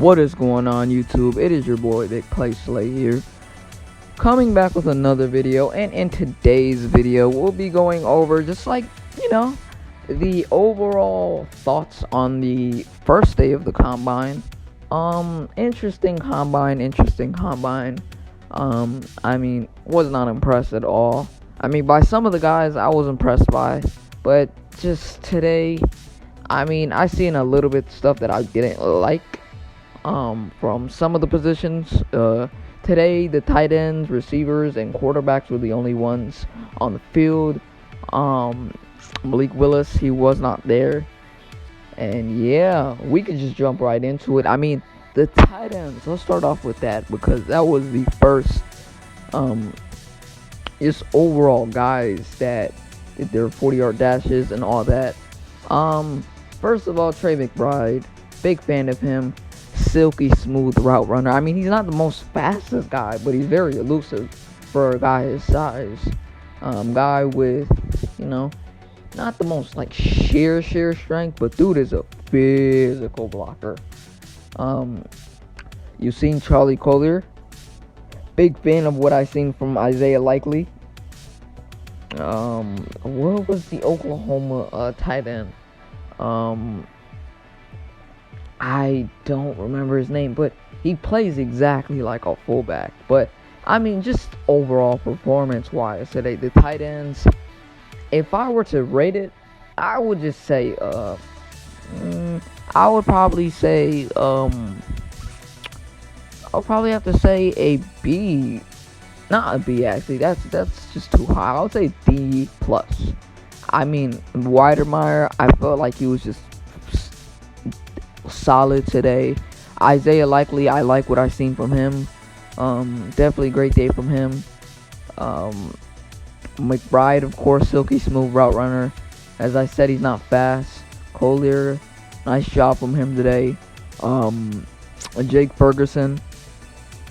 What is going on, YouTube? It is your boy Big Play Slay here, coming back with another video. And in today's video, we'll be going over just like, the overall thoughts on the first day of the combine. Interesting combine. Was not impressed at all. By some of the guys I was impressed by, but just today, I seen a little bit of stuff that I didn't like. From some of the positions. Today, the tight ends, receivers, and quarterbacks were the only ones on the field. Malik Willis, he was not there. And yeah, we could just jump right into it. The tight ends, let's start off with that, because that was the first, just overall guys that did their 40-yard dashes and all that. First of all, Trey McBride, big fan of him. Silky smooth route runner. He's not the most fastest guy, but he's very elusive for a guy his size. Guy with, not the most like sheer strength, but dude is a physical blocker. You've seen Charlie Collier. Big fan of what I seen from Isaiah Likely. What was the Oklahoma tight end? I don't remember his name, but he plays exactly like a fullback. But just overall performance-wise today, the tight ends, if I were to rate it, I would just say, I would probably say, I'll probably have to say a B. Not a B, actually. That's just too high. I would say D plus. Weidermeyer, I felt like he was just solid today. Isaiah Likely, I like what I've seen from him. Definitely great day from him. McBride, of course, silky smooth route runner. As I said, he's not fast. Collier, nice job from him today. Jake Ferguson,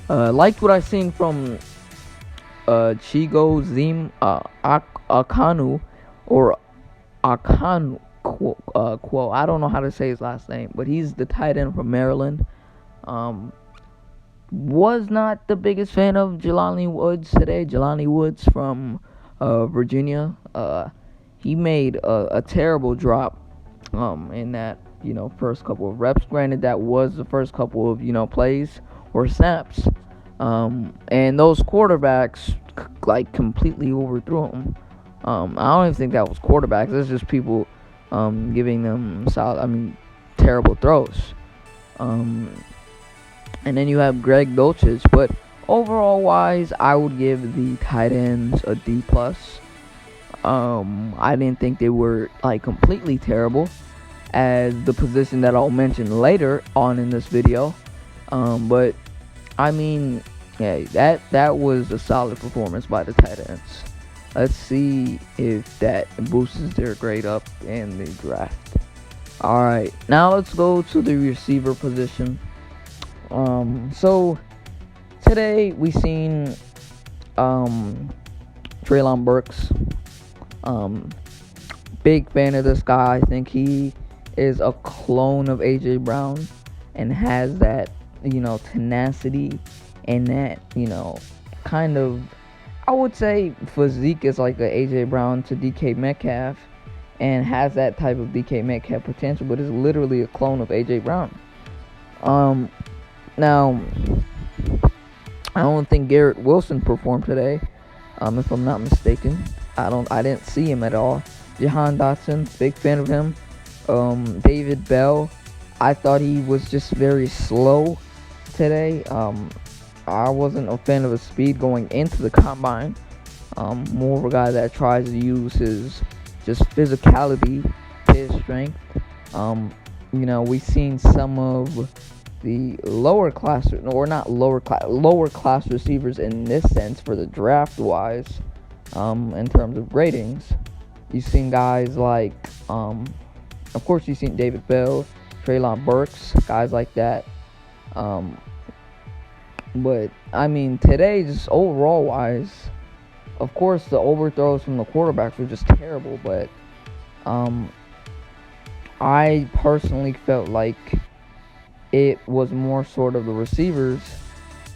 liked what I've seen from Chigo Zim Akanu, or Akanu. I don't know how to say his last name, but he's the tight end from Maryland. Was not the biggest fan of Jelani Woods today. Jelani Woods from Virginia. He made a terrible drop in that first couple of reps. Granted, that was the first couple of plays or snaps, and those quarterbacks completely overthrew him. I don't even think that was quarterbacks. It's just people giving them terrible throws. And then you have Greg Dulcich, but overall wise, I would give the tight ends a D plus. I didn't think they were completely terrible, as the position that I'll mention later on in this video. But that was a solid performance by the tight ends. Let's see if that boosts their grade up in the draft. Alright, now let's go to the receiver position. So today we seen Treylon Burks. Big fan of this guy. I think he is a clone of AJ Brown and has that, tenacity and that, kind of, I would say physique is like a AJ Brown to DK Metcalf, and has that type of DK Metcalf potential, but is literally a clone of AJ Brown. Now, I don't think Garrett Wilson performed today, if I'm not mistaken. I didn't see him at all. Jahan Dotson, big fan of him. David Bell, I thought he was just very slow today. I wasn't a fan of his speed going into the combine. More of a guy that tries to use his just physicality to his strength. We've seen some of the lower class receivers in this sense for the draft wise, in terms of gradings. You've seen guys like, of course, you've seen David Bell, Treylon Burks, guys like that. But today, just overall wise, of course the overthrows from the quarterbacks were just terrible, but I personally felt like it was more sort of the receivers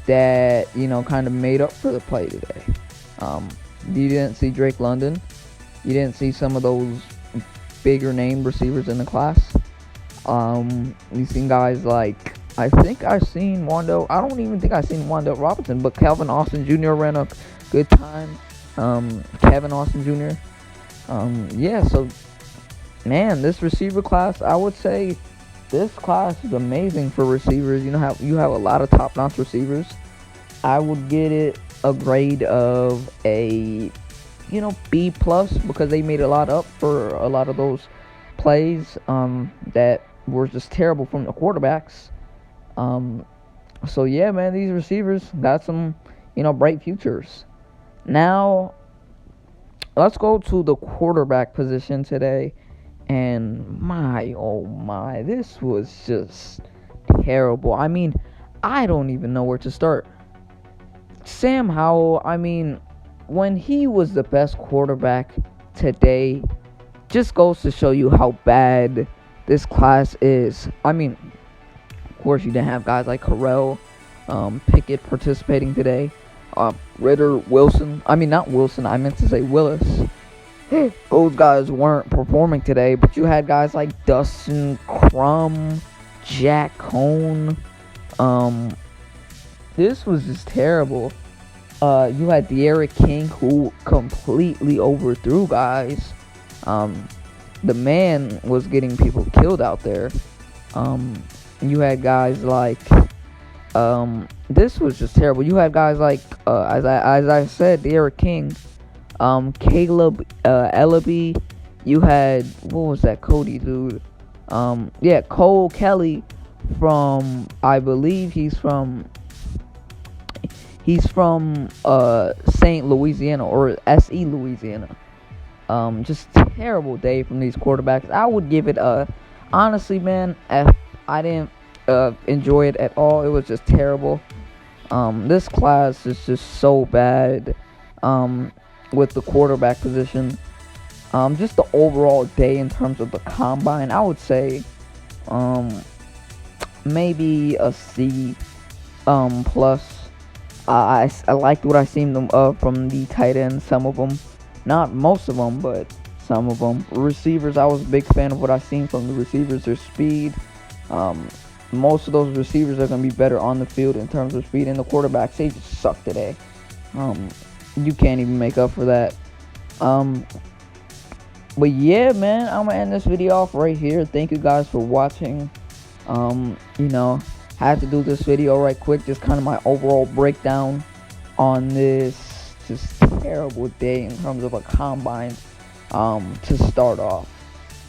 that, kind of made up for the play today. Um, you didn't see Drake London. You didn't see some of those bigger name receivers in the class. You seen guys like, I think I seen Wando. I don't even think I seen Wando Robinson, but Calvin Austin Jr. ran a good time. Kevin Austin Jr. Yeah, so man, this receiver class, I would say this class is amazing for receivers. You have a lot of top-notch receivers. I would get it a grade of a B plus, because they made a lot up for a lot of those plays that were just terrible from the quarterbacks. So yeah, man, these receivers got some bright futures. Now let's go to the quarterback position today. And my, oh my, this was just terrible. I mean, I don't even know where to start. Sam Howell, I mean, when he was the best quarterback today, just goes to show you how bad this class is. I mean, of course, you didn't have guys like Harrell, Pickett participating today. Ritter, Wilson. I mean, not Wilson. I meant to say Willis. Those guys weren't performing today, but you had guys like Dustin Crum, Jack Cohn. This was just terrible. You had De'Aaron King, who completely overthrew guys. The man was getting people killed out there. You had guys like, this was just terrible. You had guys like, as I said, De'Aaron King, Caleb Ellaby. You had, what was that Cody dude? Yeah, Cole Kelly from, I believe he's from St. Louisiana, or SE Louisiana. Just terrible day from these quarterbacks. I would give it honestly, man, F. I didn't enjoy it at all. It was just terrible. This class is just so bad. With the quarterback position. Just the overall day in terms of the combine, I would say maybe a C plus. I liked what I seen them from the tight ends. Some of them, not most of them, but some of them. Receivers, I was a big fan of what I seen from the receivers. Their speed. Most of those receivers are going to be better on the field in terms of speed, and the quarterbacks, they just suck today. You can't even make up for that. But yeah, man, I'm gonna end this video off right here. Thank you guys for watching. Had to do this video right quick, just kind of my overall breakdown on this just terrible day in terms of a combine to start off.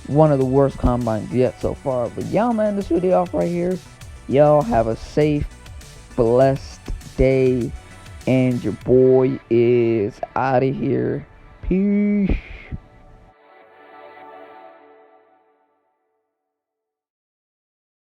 One of the worst combines yet so far. But y'all, I'm gonna end this video off right here. Y'all have a safe, blessed day. And your boy is out of here. Peace.